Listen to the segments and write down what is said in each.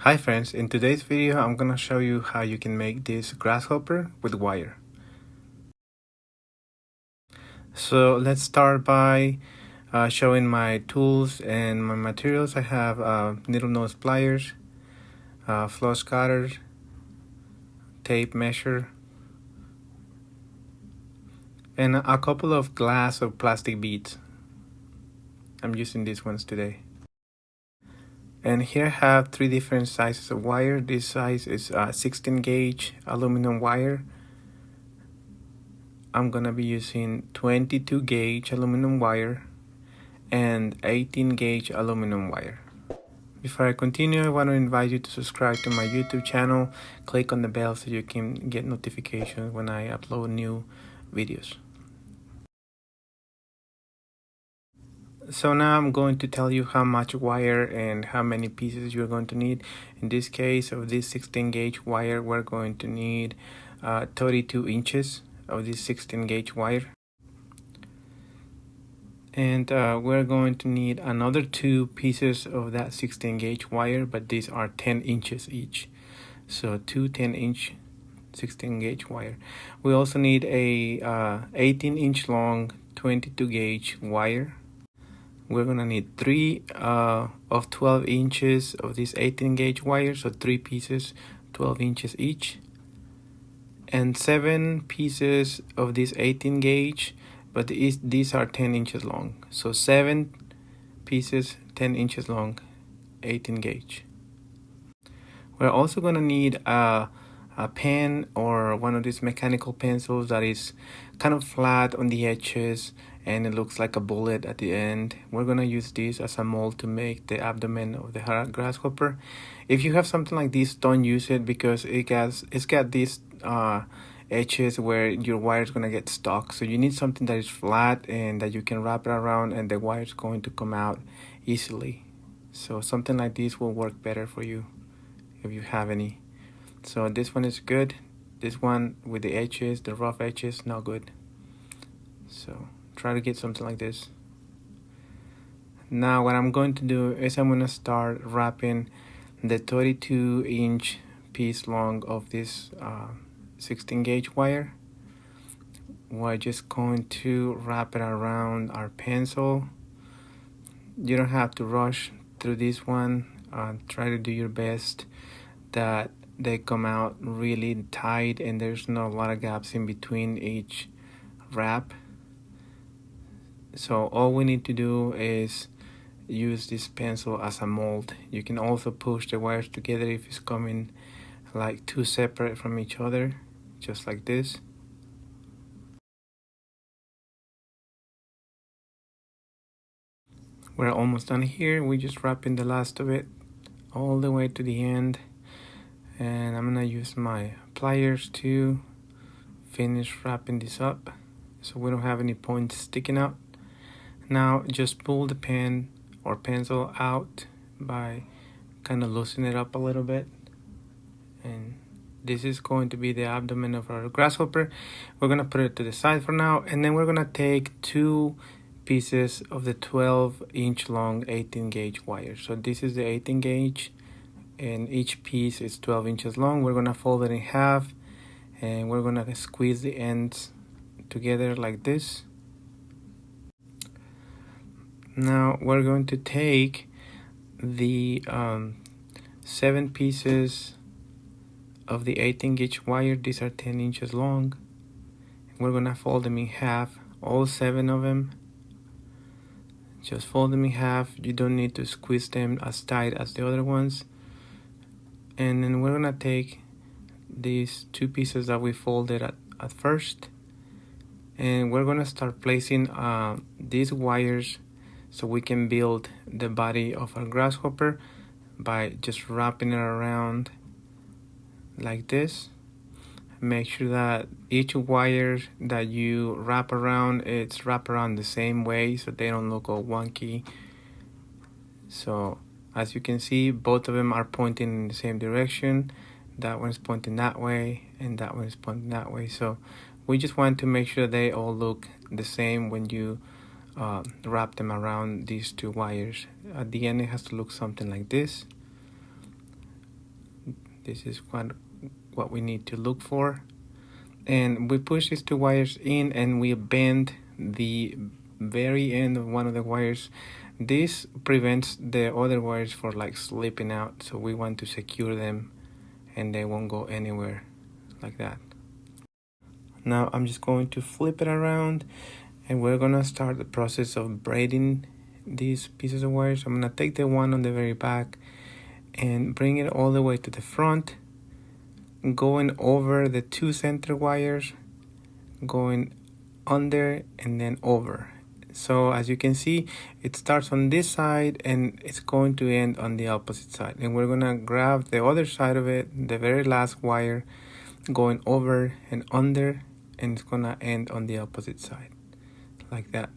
Hi friends, in today's video I'm gonna show you how you can make this grasshopper with wire. So let's start by showing my tools and my materials. I have needle nose pliers, floss cutters, tape measure, and a couple of glass or plastic beads. I'm using these ones today. And here I have three different sizes of wire. This size is 16 gauge aluminum wire. I'm gonna be using 22 gauge aluminum wire and 18 gauge aluminum wire. Before I continue, I want to invite you to subscribe to my YouTube channel. Click on the bell so you can get notifications when I upload new videos. So now I'm going to tell you how much wire and how many pieces you're going to need. In this case of this 16 gauge wire, we're going to need 32 inches of this 16 gauge wire. And we're going to need another two pieces of that 16 gauge wire, but these are 10 inches each. So two 10-inch 16 gauge wire. We also need a 18-inch long 22 gauge wire. We're gonna need three of 12 inches of this 18 gauge wire, so three pieces, 12 inches each, and 7 pieces of this 18 gauge, but these are 10 inches long, so 7 pieces 10 inches long, 18 gauge. We're also gonna need a pen or one of these mechanical pencils that is kind of flat on the edges and it looks like a bullet at the end. We're gonna use this as a mold to make the abdomen of the grasshopper. If you have something like this, don't use it because it's got these edges where your wire is gonna get stuck. So you need something that is flat and that you can wrap it around and the wire is going to come out easily. So something like this will work better for you if you have any. So this one is good. This one with the edges, the rough edges, not good. So try to get something like this. Now what I'm going to do is I'm going to start wrapping the 32-inch piece long of this 16 gauge wire. We're just going to wrap it around our pencil. You don't have to rush through this one. Try to do your best that they come out really tight and there's not a lot of gaps in between each wrap. So all we need to do is use this pencil as a mold. You can also push the wires together if it's coming like two separate from each other, just like this. We're almost done here. We're just wrapping the last of it all the way to the end. And I'm gonna use my pliers to finish wrapping this up so we don't have any points sticking out. Now just pull the pen or pencil out by kind of loosening it up a little bit, and this is going to be the abdomen of our grasshopper. We're gonna put it to the side for now, and then we're gonna take two pieces of the 12-inch long 18 gauge wire. So this is the 18 gauge and each piece is 12 inches long. We're gonna fold it in half and we're gonna squeeze the ends together like this. Now we're going to take the 7 pieces of the 18 gauge wire. These are 10 inches long. We're gonna fold them in half, all 7 of them. Just fold them in half. You don't need to squeeze them as tight as the other ones. And then we're gonna take these 2 pieces that we folded at first, and we're gonna start placing these wires so we can build the body of our grasshopper by just wrapping it around like this. Make sure that each wire that you wrap around, it's wrapped around the same way so they don't look all wonky. So as you can see, both of them are pointing in the same direction. That one's pointing that way and that one's pointing that way. So we just want to make sure they all look the same when you wrap them around these 2 wires. At the end it has to look something like this. This is what we need to look for. And we push these 2 wires in and we bend the very end of one of the wires. This prevents the other wires for like slipping out, so we want to secure them and they won't go anywhere like that. Now I'm just going to flip it around and we're gonna start the process of braiding these pieces of wires. I'm gonna take the one on the very back and bring it all the way to the front, going over the 2 center wires, going under and then over. So as you can see, it starts on this side and it's going to end on the opposite side. And we're gonna grab the other side of it, the very last wire, going over and under, and it's gonna end on the opposite side, like that.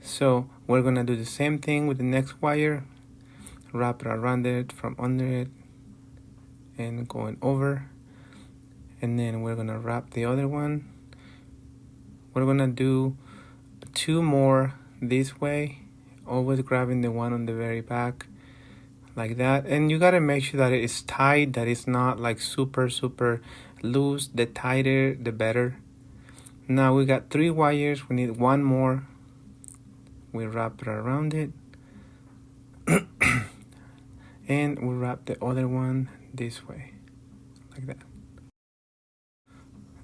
So we're gonna do the same thing with the next wire, wrap it around it from under it and going over, and then we're gonna wrap the other one. We're gonna do 2 more this way, always grabbing the one on the very back like that. And you gotta make sure that it is tight, that it's not like super loose. The tighter the better. Now we got 3 wires, we need 1 more. We wrap it around it and we wrap the other one this way like that.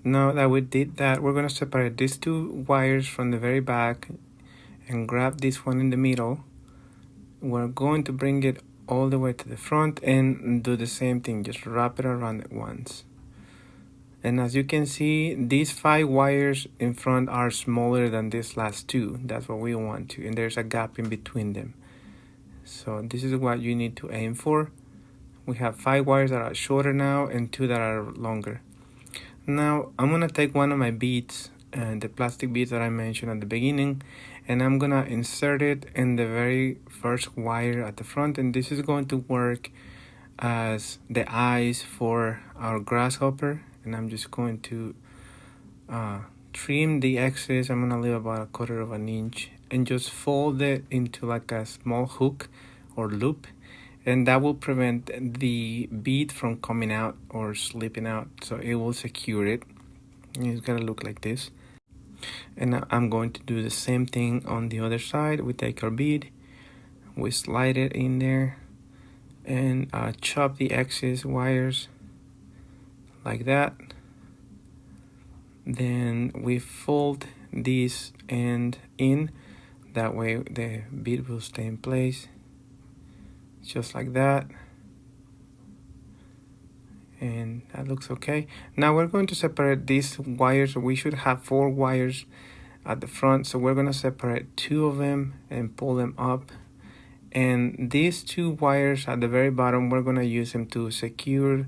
Now that we did that, we're going to separate these 2 wires from the very back and grab this one in the middle. We're going to bring it all the way to the front and do the same thing, just wrap it around it once. And as you can see, these 5 wires in front are smaller than these last 2. That's what we want to, and there's a gap in between them. So this is what you need to aim for. We have 5 wires that are shorter now and 2 that are longer. Now I'm gonna take one of my beads, the plastic beads that I mentioned at the beginning, and I'm gonna insert it in the very first wire at the front, and this is going to work as the eyes for our grasshopper. And I'm just going to trim the excess. I'm gonna leave about 1/4 of an inch and just fold it into like a small hook or loop, and that will prevent the bead from coming out or slipping out, so it will secure it. It's gonna look like this. And I'm going to do the same thing on the other side. We take our bead, we slide it in there and chop the excess wires like that. Then we fold this end in, that way the bead will stay in place, just like that. And that looks okay. Now we're going to separate these wires. We should have 4 wires at the front, so we're going to separate 2 of them and pull them up. And these 2 wires at the very bottom, we're going to use them to secure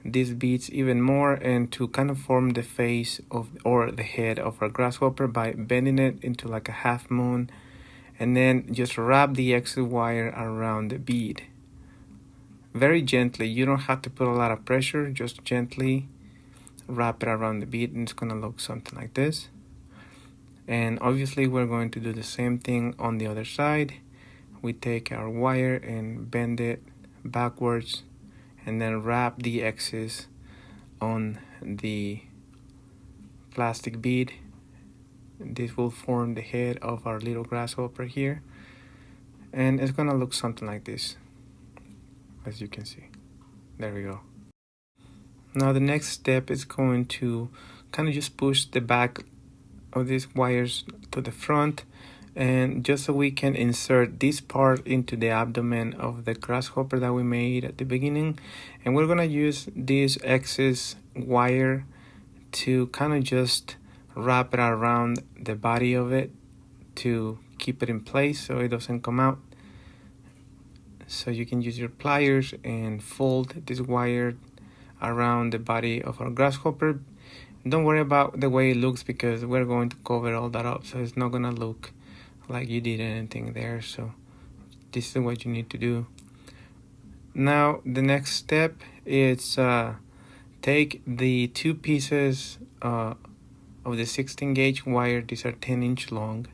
these beads even more and to kind of form the face of, or the head of our grasshopper, by bending it into like a half moon, and then just wrap the extra wire around the bead very gently. You don't have to put a lot of pressure, just gently wrap it around the bead, and it's gonna look something like this. And obviously we're going to do the same thing on the other side. We take our wire and bend it backwards and then wrap the excess on the plastic bead. This will form the head of our little grasshopper here, and it's gonna look something like this, as you can see. There we go. Now the next step is going to kind of just push the back of these wires to the front, and just so we can insert this part into the abdomen of the grasshopper that we made at the beginning. And we're gonna use this excess wire to kind of just wrap it around the body of it to keep it in place so it doesn't come out. So you can use your pliers and fold this wire around the body of our grasshopper. Don't worry about the way it looks, because we're going to cover all that up, so it's not gonna look like you did anything there. So this is what you need to do. Now the next step is take the 2 pieces of the 16 gauge wire. These are 10-inch long,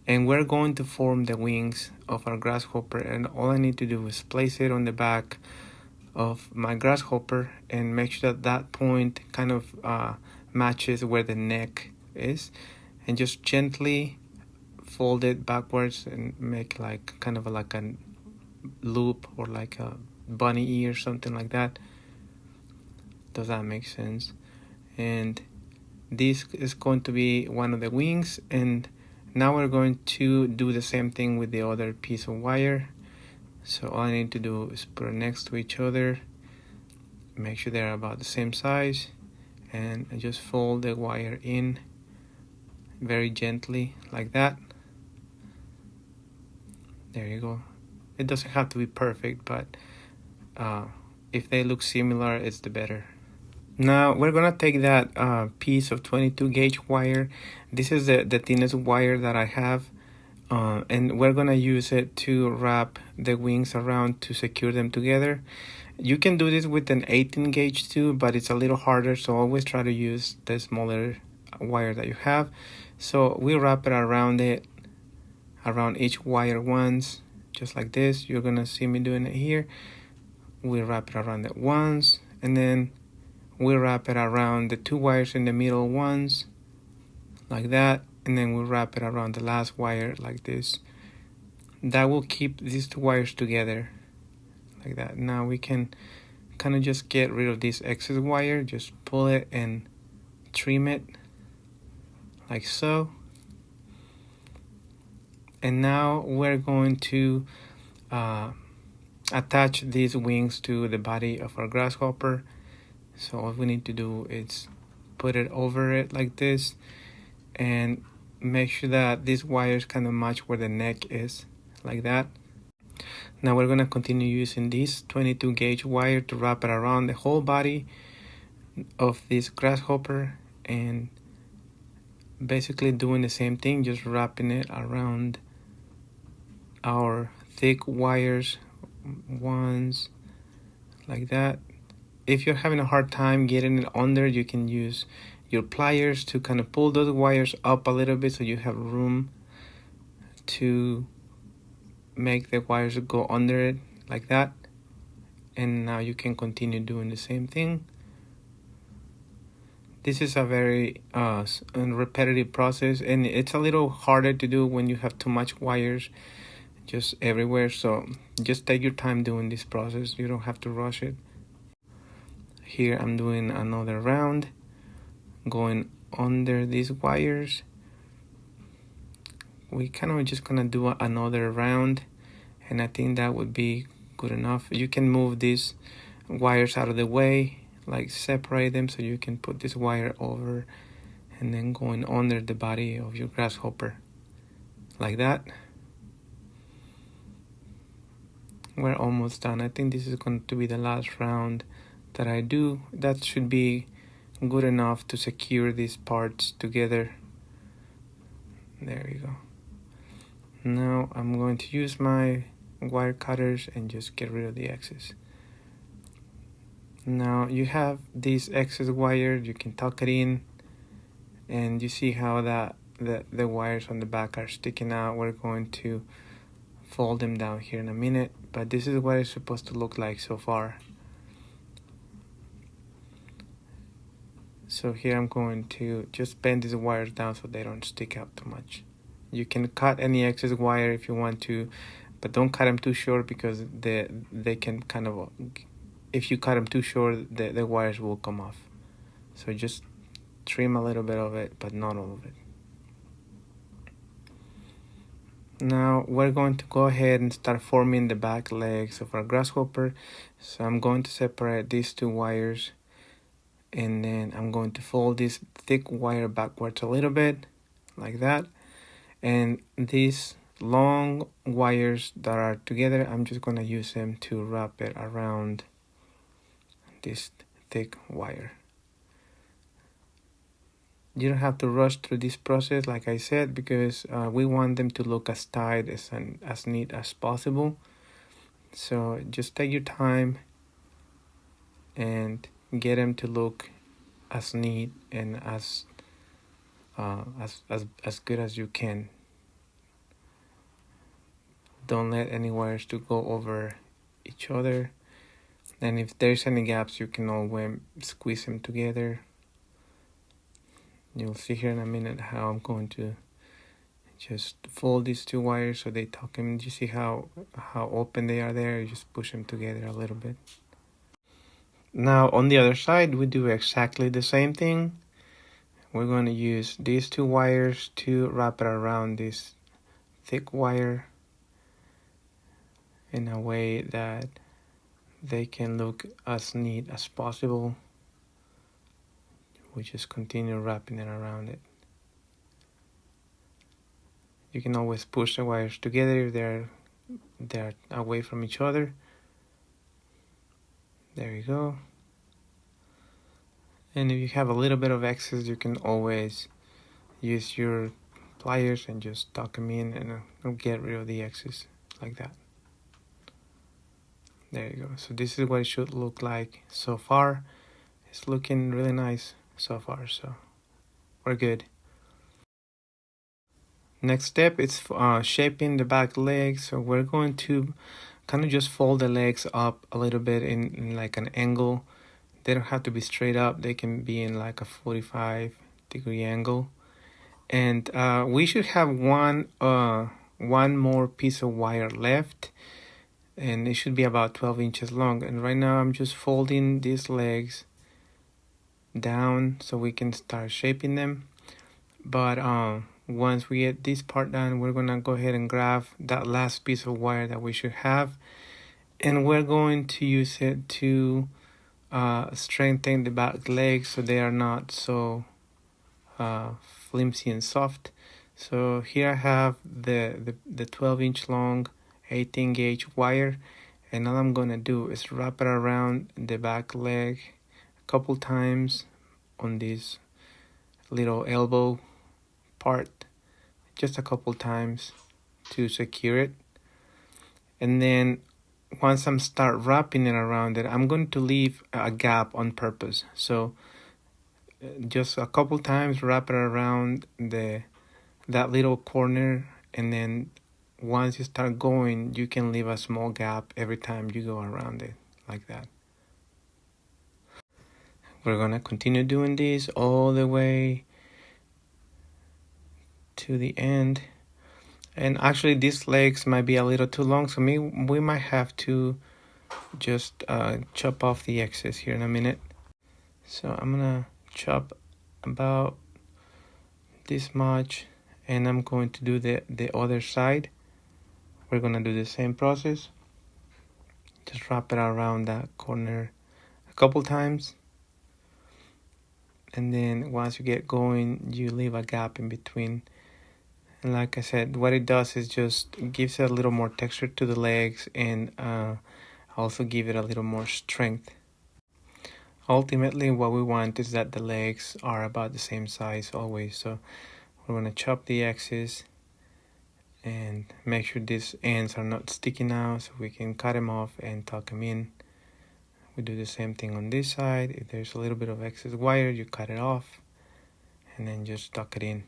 and we're going to form the wings of our grasshopper. And all I need to do is place it on the back of my grasshopper and make sure that that point kind of matches where the neck is, and just gently fold it backwards and make like kind of like a loop or like a bunny ear, something like that. Does that make sense? And this is going to be one of the wings, and now we're going to do the same thing with the other piece of wire. So all I need to do is put it next to each other, make sure they're about the same size, and I just fold the wire in very gently like that. There you go. It doesn't have to be perfect, but if they look similar, it's the better. Now we're gonna take that piece of 22 gauge wire. This is the thinnest wire that I have, and we're gonna use it to wrap the wings around to secure them together. You can do this with an 18 gauge too, but it's a little harder, so always try to use the smaller wire that you have. So we wrap it around each wire once, just like this. You're gonna see me doing it here. We wrap it around it once, and then we wrap it around the two wires in the middle once, like that, and then we wrap it around the last wire like this. That will keep these two wires together, like that. Now we can kind of just get rid of this excess wire, just pull it and trim it, like so. And now we're going to attach these wings to the body of our grasshopper. So all we need to do is put it over it like this and make sure that these wires kind of match where the neck is, like that. Now we're going to continue using this 22 gauge wire to wrap it around the whole body of this grasshopper, and basically doing the same thing, just wrapping it around our thick wires once, like that. If you're having a hard time getting it under, you can use your pliers to kind of pull those wires up a little bit so you have room to make the wires go under it, like that. And now you can continue doing the same thing. This is a very repetitive process, and it's a little harder to do when you have too much wires just everywhere. So just take your time doing this process. You don't have to rush it. Here I'm doing another round, going under these wires. We kind of just gonna do another round, and I think that would be good enough. You can move these wires out of the way, like separate them so you can put this wire over and then going under the body of your grasshopper, like that. We're almost done. I think this is going to be the last round that I do. That should be good enough to secure these parts together. There you go. Now I'm going to use my wire cutters and just get rid of the excess. Now you have this excess wire, you can tuck it in, and you see how the wires on the back are sticking out. We're going to fold them down here in a minute, but this is what it's supposed to look like so far. So here I'm going to just bend these wires down so they don't stick out too much. You can cut any excess wire if you want to, but don't cut them too short, because they can kind of, if you cut them too short, the wires will come off. So just trim a little bit of it, but not all of it. Now we're going to go ahead and start forming the back legs of our grasshopper. So I'm going to separate these two wires, and then I'm going to fold this thick wire backwards a little bit, like that. And these long wires that are together, I'm just going to use them to wrap it around this thick wire. You don't have to rush through this process, like I said, because we want them to look as tight as neat as possible. So just take your time and get them to look as neat and as good as you can. Don't let any wires to go over each other. And if there's any gaps, you can always squeeze them together. You'll see here in a minute how I'm going to just fold these two wires so they tuck in. You see how open they are there? You just push them together a little bit. Now on the other side, we do exactly the same thing. We're going to use these two wires to wrap it around this thick wire in a way that they can look as neat as possible. We just continue wrapping it around it. You can always push the wires together if they're away from each other. There you go. And if you have a little bit of excess, you can always use your pliers and just tuck them in and it'll get rid of the excess like that. There you go. So this is what it should look like so far. It's looking really nice so far, so we're good. Next step is shaping the back legs. So we're going to kind of just fold the legs up a little bit in like an angle. They don't have to be straight up. They can be in like a 45-degree angle. And we should have one more piece of wire left. And it should be about 12 inches long. And right now I'm just folding these legs down so we can start shaping them. But once we get this part done, we're gonna go ahead and grab that last piece of wire that we should have, and we're going to use it to strengthen the back legs so they are not so flimsy and soft. So here I have the 12-inch long 18-gauge wire, and all I'm gonna do is wrap it around the back leg a couple times on this little elbow part, just a couple times to secure it. And then once I'm start wrapping it around it, I'm going to leave a gap on purpose. So just a couple times wrap it around that little corner, and then once you start going, you can leave a small gap every time you go around it like that. We're gonna continue doing this all the way to the end. And actually these legs might be a little too long, so we might have to just chop off the excess here in a minute. So I'm gonna chop about this much, and I'm going to do the other side. We're gonna do the same process. Just wrap it around that corner a couple times, and then once you get going, you leave a gap in between. And like I said, what it does is just gives it a little more texture to the legs, and also give it a little more strength. Ultimately, what we want is that the legs are about the same size always. So we're going to chop the excess and make sure these ends are not sticking out, so we can cut them off and tuck them in. We do the same thing on this side. If there's a little bit of excess wire, you cut it off and then just tuck it in.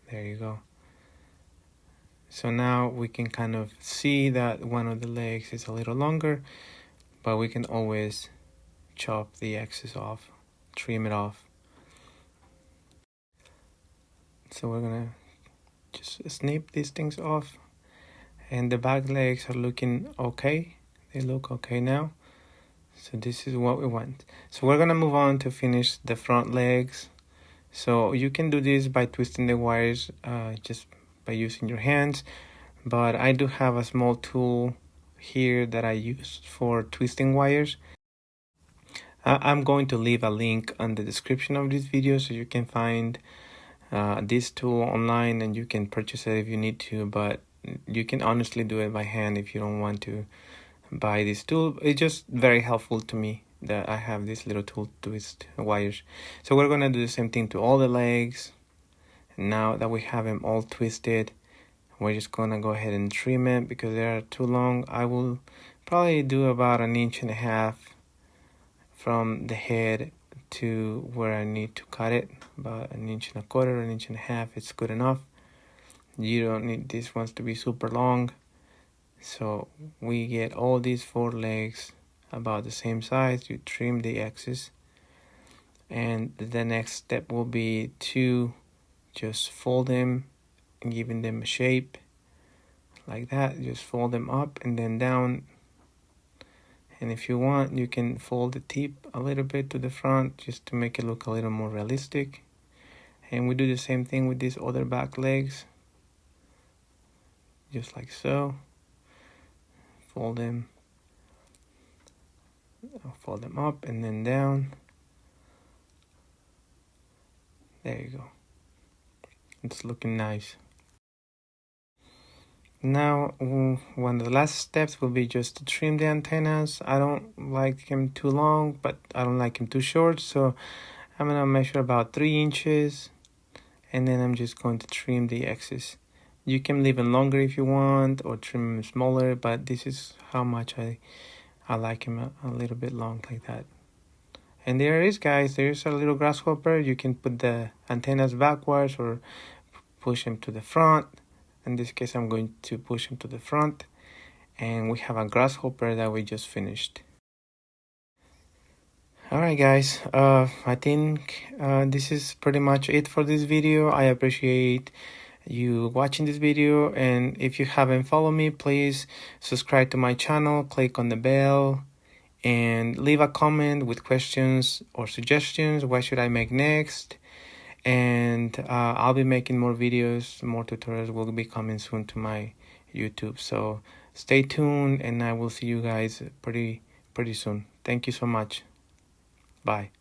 There you go. So now we can kind of see that one of the legs is a little longer, but we can always chop the excess off, trim it off. So we're gonna just snip these things off, and the back legs are looking okay. They look okay now. So this is what we want. So we're gonna move on to finish the front legs. So you can do this by twisting the wires just by using your hands, but I do have a small tool here that I use for twisting wires. I'm going to leave a link on the description of this video so you can find this tool online, and you can purchase it if you need to, but you can honestly do it by hand if you don't want to buy this tool. It's just very helpful to me that I have this little tool to twist wires. So we're gonna do the same thing to all the legs. Now that we have them all twisted, we're just gonna go ahead and trim it because they are too long. I will probably do about 1.5 inches from the head to where I need to cut it. About 1.25 inches, 1.5 inches, it's good enough. You don't need these ones to be super long. So we get all these 4 legs about the same size. You trim the excess, and the next step will be to just fold them and giving them a shape like that. Just fold them up and then down, and if you want you can fold the tip a little bit to the front just to make it look a little more realistic. And we do the same thing with these other back legs, just like so. Fold them up and then down. There you go. It's looking nice. Now, one of the last steps will be just to trim the antennas. I don't like him too long, but I don't like him too short, so I'm gonna measure about 3 inches, and then I'm just going to trim the excess. You can leave him longer if you want, or trim him smaller, but this is how much I like him a little bit long like that. And there is, guys, there's a little grasshopper. You can put the antennas backwards or push him to the front. In this case, I'm going to push him to the front, and we have a grasshopper that we just finished. Alright guys, I think this is pretty much it for this video. I appreciate you watching this video, and if you haven't followed me, please subscribe to my channel, click on the bell, and leave a comment with questions or suggestions. What should I make next? And I'll be making more videos, more tutorials will be coming soon to my YouTube. So stay tuned, and I will see you guys pretty soon. Thank you so much. Bye.